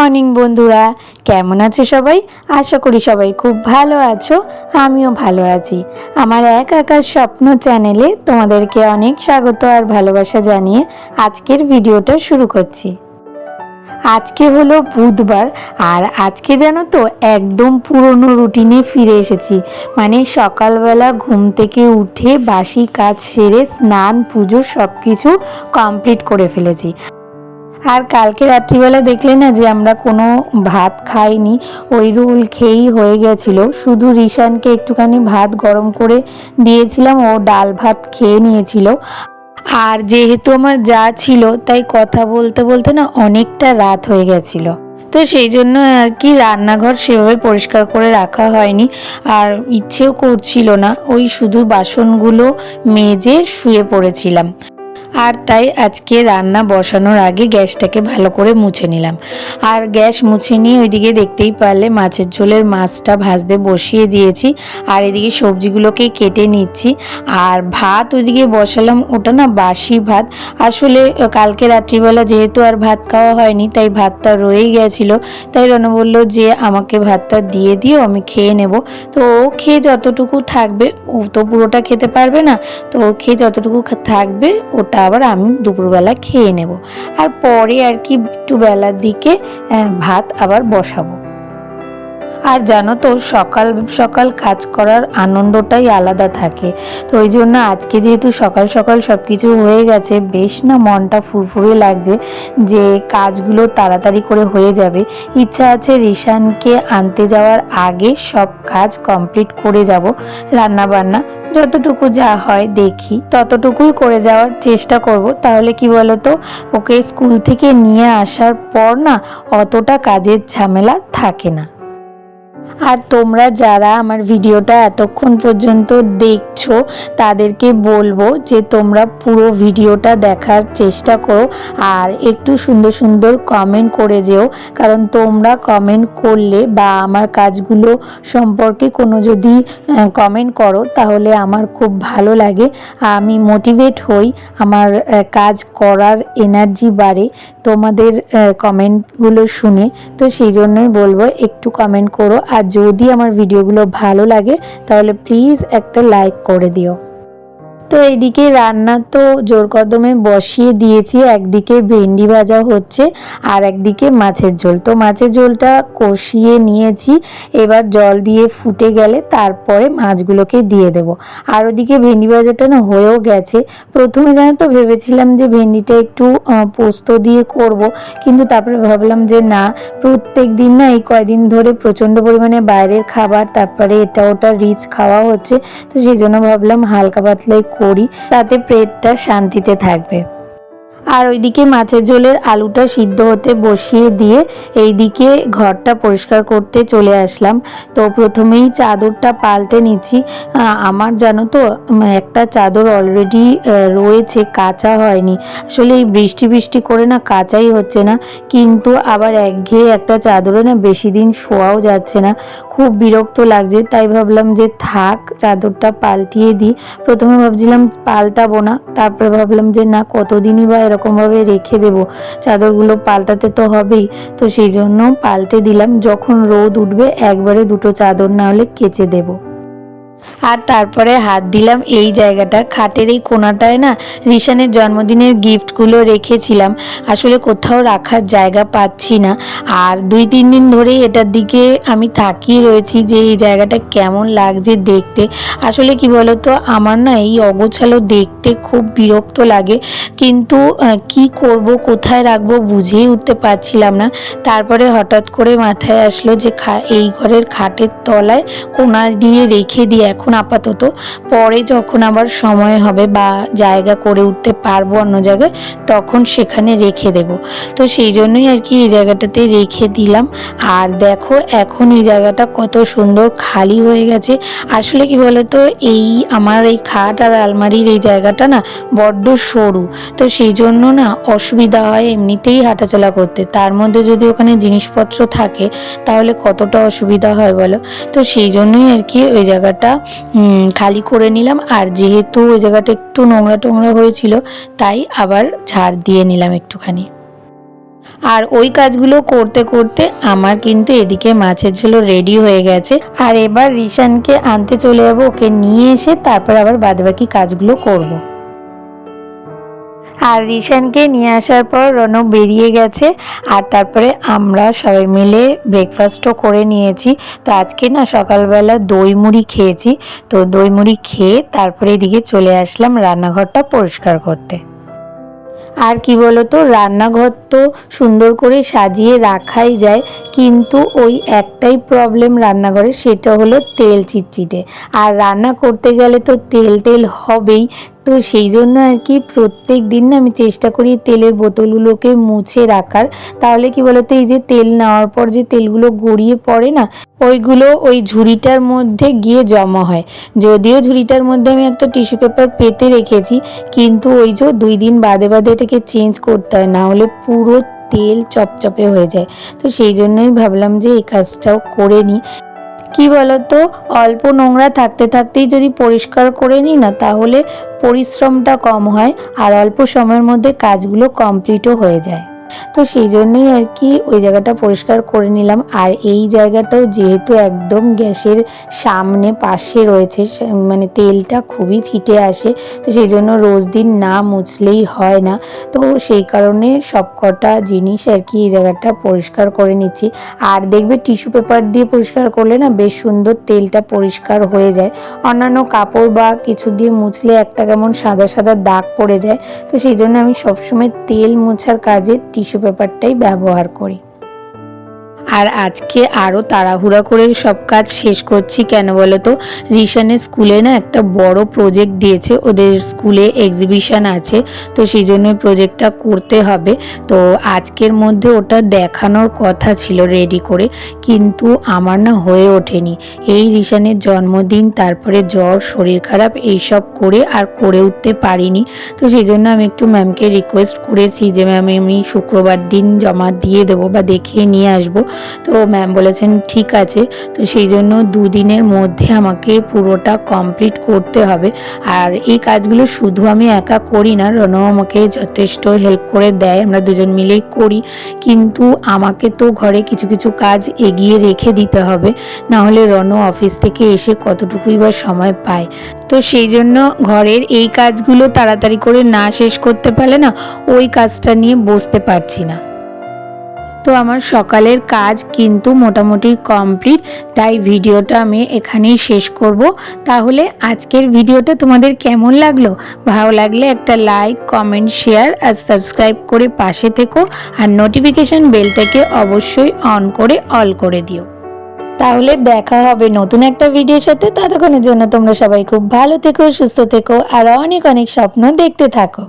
Morning বন্ধুরা, কেমন আছো সবাই? আশা করি সবাই খুব ভালো আছো। আমিও ভালো আছি। আমার এক আকার স্বপ্ন চ্যানেলে তোমাদেরকে অনেক স্বাগত আর ভালোবাসা জানিয়ে আজকের ভিডিওটা শুরু করছি। আজকে হলো বুধবার, আর আজকে জানো তো একদম পুরনো রুটিনে ফিরে এসেছি। মানে সকালবেলা ঘুম থেকে উঠে বাসি কাজ সেরে স্নান পুজো সব কিছু কমপ্লিট করে ফেলেছি। আর কালকে রাত্রিবেলা দেখলে না যে আমরা কোনো ভাত খাইনি, ওই রোল খেয়েই হয়ে গেছিলো। শুধু রিশানকে একটুখানি ভাত গরম করে দিয়েছিলাম, ও ডাল ভাত খেয়ে নিয়েছিল। আর যেহেতু আমার যা ছিল তাই কথা বলতে বলতে না অনেকটা রাত হয়ে গেছিলো, তো সেই জন্য আর কি রান্নাঘর সেভাবে পরিষ্কার করে রাখা হয়নি। আর ইচ্ছেও করছিল না, ওই শুধু বাসনগুলো মেজে শুয়ে পড়েছিলাম। আর তাই আজকে রান্না বসানোর আগে গ্যাসটাকে ভালো করে মুছে নিলাম। আর গ্যাস মুছে নিয়ে ওইদিকে দেখতেই পারলে মাছের ঝোলের মাছটা ভাজতে বসিয়ে দিয়েছি, আর এদিকে সবজিগুলোকে কেটে নিচ্ছি। আর ভাত ওইদিকে বসালাম, ওটা না বাসি ভাত। আসলে কালকে রাত্রিবেলা যেহেতু আর ভাত খাওয়া হয়নি তাই ভাতটা রয়েই গেছিলো। তাই রনু বললো যে আমাকে ভাতটা দিয়ে দিও, আমি খেয়ে নেব। তো ও খেয়ে যতটুকু থাকবে, ও তো পুরোটা খেতে পারবে না, তো ও খেয়ে যতটুকু থাকবে ওটা আবার আমি দুপুরবেলা খেয়ে নেব। আর পরে আর কি একটু বেলার দিকে ভাত আবার বসাবো। আর জানো তো সকাল সকাল কাজ করার আনন্দটাই আলাদা থাকে। তো ওই জন্য আজকে যেহেতু সকাল সকাল সব কিছু হয়ে গেছে, বেশ না মনটা ফুরফুরে লাগছে যে কাজগুলো তাড়াতাড়ি করে হয়ে যাবে। ইচ্ছা আছে রিশানকে আনতে যাওয়ার আগে সব কাজ কমপ্লিট করে যাব। রান্না বান্না যতটুকু যা হয় দেখি ততটুকুই করে যাওয়ার চেষ্টা করব। তাহলে কি বলতো, ওকে স্কুল থেকে নিয়ে আসার পর না অতটা কাজের ঝামেলা থাকে না। আর তোমরা যারা আমার ভিডিওটা এতক্ষণ পর্যন্ত দেখছো তাদেরকে বলবো যে তোমরা পুরো ভিডিওটা দেখার চেষ্টা করো, আর একটু সুন্দর সুন্দর কমেন্ট করে যেও। কারণ তোমরা কমেন্ট করলে বা আমার কাজগুলো সম্পর্কে কোনো যদি কমেন্ট করো তাহলে আমার খুব ভালো লাগে, আমি মোটিভেট হই, আমার কাজ করার এনার্জি বাড়ে তোমাদের কমেন্টগুলো শুনে। তো সেই জন্যই বলবো একটু কমেন্ট করো, আর যদি আমার ভিডিওগুলো ভালো লাগে তাহলে প্লিজ একটা লাইক করে দিও। তো এইদিকে রান্না তো জোর কদমে বসিয়ে দিয়েছি, একদিকে ভেন্ডি ভাজা হচ্ছে আর একদিকে মাছের ঝোল। তো মাছের ঝোলটা কষিয়ে নিয়েছি, এবার জল দিয়ে ফুটে গেলে তারপরে মাছগুলোকে দিয়ে দেব। আর ওদিকে ভেন্ডি ভাজাটা না হয়েও গেছে। প্রথমে জানো তো ভেবেছিলাম যে ভেন্ডিটা একটু পোস্ত দিয়ে করব, কিন্তু তারপরে ভাবলাম যে না, প্রত্যেক দিন না এই কয়দিন ধরে প্রচণ্ড পরিমাণে বাইরের খাবার, তারপরে এটা ওটা রিচ খাওয়া হচ্ছে, তো সেই জন্য ভাবলাম হালকা পাতলাই করি, তাতে পেটটা শান্তিতে থাকবে। আর ওইদিকে মাছের ঝোলের আলুটা সিদ্ধ হতে বসিয়ে দিয়ে এইদিকে ঘরটা পরিষ্কার করতে চলে আসলাম। তো প্রথমেই চাদরটা পাল্টে নিচ্ছি। আমার জানো তো একটা চাদর অলরেডি রয়েছে, কাচা হয়নি। আসলে এই বৃষ্টি বৃষ্টি করে না কাচাই হচ্ছে না, কিন্তু আবার একঘেয়ে একটা চাদরে না বেশি দিন শোয়াও যাচ্ছে না, খুব বিরক্ত লাগছে। তাই ভাবলাম যে থাক, চাদরটা পাল্টিয়ে দিই। প্রথমে ভাবছিলাম পাল্টাবো না, তারপরে ভাবলাম যে না, কতদিনই বা এরকমভাবে রেখে দেবো, চাদরগুলো পাল্টাতে তো হবেই। তো সেই জন্য পাল্টে দিলাম, যখন রোদ উঠবে একবারে দুটো চাদর না হলে কেচে দেবো। আর তারপরে হাত দিলাম এই জায়গাটা, খাটের এই কোণাটায় না রিশানের জন্মদিনের গিফটগুলো রেখেছিলাম। আসলে কোথাও রাখার জায়গা পাচ্ছি না, আর 2-3 দিন ধরে এটার দিকে আমি তাকিয়ে রয়েছি যে এই জায়গাটা কেমন লাগছে দেখতে। আসলে কি বলতো, আমার না এই অগোছালো দেখতে খুব বিরক্ত লাগে, কিন্তু কি করব, কোথায় রাখবো বুঝেই উঠতে পারছিলাম না। তারপরে হঠাৎ করে মাথায় আসলো যে এই ঘরের খাটের তলায় কোণা দিয়ে রেখে দিয়ে এখন আপাতত, পরে যখন আবার সময় হবে বা জায়গা করে উঠতে পারবো অন্য জায়গায়, তখন সেখানে রেখে দেব। তো সেই জন্যই আর কি এই জায়গাটাতে রেখে দিলাম। আর দেখো এখন এই জায়গাটা কত সুন্দর খালি হয়ে গেছে। আসলে কি বলতো, এই আমার এই খাট আর আলমারির এই জায়গাটা না বড্ড সরু, তো সেই জন্য না অসুবিধা হয় এমনিতেই হাঁটাচলা করতে, তার মধ্যে যদি ওখানে জিনিসপত্র থাকে তাহলে কতটা অসুবিধা হয় বলো। তো সেই জন্যই আর কি ওই জায়গাটা খালি করে নিলাম। আর যেহেতু ওই জায়গাটা একটু নোংরা টোংরা হয়েছিল, তাই আবার ঝাড় দিয়ে নিলাম একটুখানি। আর ওই কাজগুলো করতে করতে আমার কিন্তু এদিকে মাছের ঝোল রেডি হয়ে গেছে। আর এবার রিশানকে আনতে চলে যাবো, ওকে নিয়ে এসে তারপর আবার বাদবাকি কাজগুলো করব। আর রিশানকে নিয়ে আসার পর রনক বেরিয়ে গেছে, আর তারপরে আমরা সবাই মিলে ব্রেকফাস্টও করে নিয়েছি। তো আজকে না সকালবেলা দই মুড়ি খেয়েছি। তো দই মুড়ি খেয়ে তারপরে এদিকে চলে আসলাম রান্নাঘরটা পরিষ্কার করতে। আর কি বলতো, রান্নাঘর তো সুন্দর করে সাজিয়ে রাখাই যায়, কিন্তু ওই একটাই প্রবলেম রান্নাঘরে, সেটা হলো তেল চিটচিটে। আর রান্না করতে গেলে তো তেল তেল হবেই। তো সেই জন্য আর কি প্রত্যেক দিন না আমি চেষ্টা করি তেলের বোতলগুলোকে মুছে রাখার। তাহলে কি বলতো, এই যে তেল নেওয়ার পর যে তেলগুলো গড়িয়ে পড়ে না, ওইগুলো ওই ঝুড়িটার মধ্যে গিয়ে জমা হয়। যদিও ঝুড়িটার মধ্যে আমি একটা টিস্যু পেপার পেতে রেখেছি, কিন্তু ওই যে 2 দিন বাদে বাদে এটাকে চেঞ্জ করতে হয়, না হলে পুরো তেল চপচপে হয়ে যায়। তো সেই জন্যই ভাবলাম যে এই কাজটাও করে নিই। কি বলতো, অল্প নোংরা থাকতে থাকতেই যদি পরিষ্কার করে নিই না, তাহলে পরিশ্রমটা কম হয় আর অল্প সময়ের মধ্যে কাজগুলো কমপ্লিটও হয়ে যায়। তো সেই জন্যই আর কি ওই জায়গাটা পরিষ্কার করে নিলাম। আর এই জায়গাটাও যেহেতু একদম গ্যাসের সামনে পাশে রয়েছে, মানে তেলটা খুবই ছিটে আসে। তো সেই জন্য রোজ দিন না মুছলেই হয় না। তো সেই কারণে সব কটা জিনিস আর কি এই জায়গাটা পরিষ্কার করে নিচ্ছি। আর দেখবে টিস্যু পেপার দিয়ে পরিষ্কার করলে না বেশ সুন্দর তেলটা পরিষ্কার হয়ে যায়। অন্যান্য কাপড় বা কিছু দিয়ে মুছলে একটা কেমন সাদা সাদা দাগ পড়ে যায়। তো সেই জন্য আমি সবসময় তেল মোছার কাজে টিস্যু পেপারটাই ব্যবহার করি। আর আজকে আরও তাড়াহুড়া করে সব কাজ শেষ করছি, কেন বলো তো, রিশানের স্কুলে না একটা বড় প্রজেক্ট দিয়েছে, ওদের স্কুলে এক্সিবিশন আছে। তো সেই জন্য প্রজেক্টটা করতে হবে। তো আজকের মধ্যে ওটা দেখানোর কথা ছিল রেডি করে, কিন্তু আমার না হয়ে ওঠেনি। এই রিশানের জন্মদিন, তারপরে জ্বর, শরীর খারাপ, এইসব করে আর করে উঠতে পারিনি। তো সেই জন্য আমি একটু ম্যামকে রিকোয়েস্ট করেছি যে ম্যাম আমি শুক্রবার দিন জমা দিয়ে দেবো বা দেখিয়ে নিয়ে আসবো। তো ম্যাম বলেছেন ঠিক আছে। তো সেই জন্য 2 দিনের মধ্যে আমাকে পুরোটা কমপ্লিট করতে হবে। আর এই কাজগুলো শুধু আমি একা করি না, রনও আমাকে যথেষ্ট হেল্প করে দেয়, আমরা দুজন মিলেই করি। কিন্তু আমাকে তো ঘরে কিছু কিছু কাজ এগিয়ে রেখে দিতে হবে, না হলে রনও অফিস থেকে এসে কতটুকুই বা সময় পায়। তো সেই জন্য ঘরের এই কাজগুলো তাড়াতাড়ি করে না শেষ করতে পারলে না ওই কাজটা নিয়ে বসতে পারছি না। তো আমার সকালের কাজ কিন্তু মোটামুটি কমপ্লিট, তাই ভিডিওটা আমি এখানেই শেষ করব। তাহলে আজকের ভিডিওটা তোমাদের কেমন লাগলো? ভালো লাগলে একটা লাইক, কমেন্ট, শেয়ার আর সাবস্ক্রাইব করে পাশে থেকো। আর নোটিফিকেশন বেলটাকে অবশ্যই অন করে অল করে দিও। তাহলে দেখা হবে নতুন একটা ভিডিওর সাথে। ততক্ষণের জন্য তোমরা সবাই খুব ভালো থেকো, সুস্থ থেকো আর অনেক অনেক স্বপ্ন দেখতে থাকো।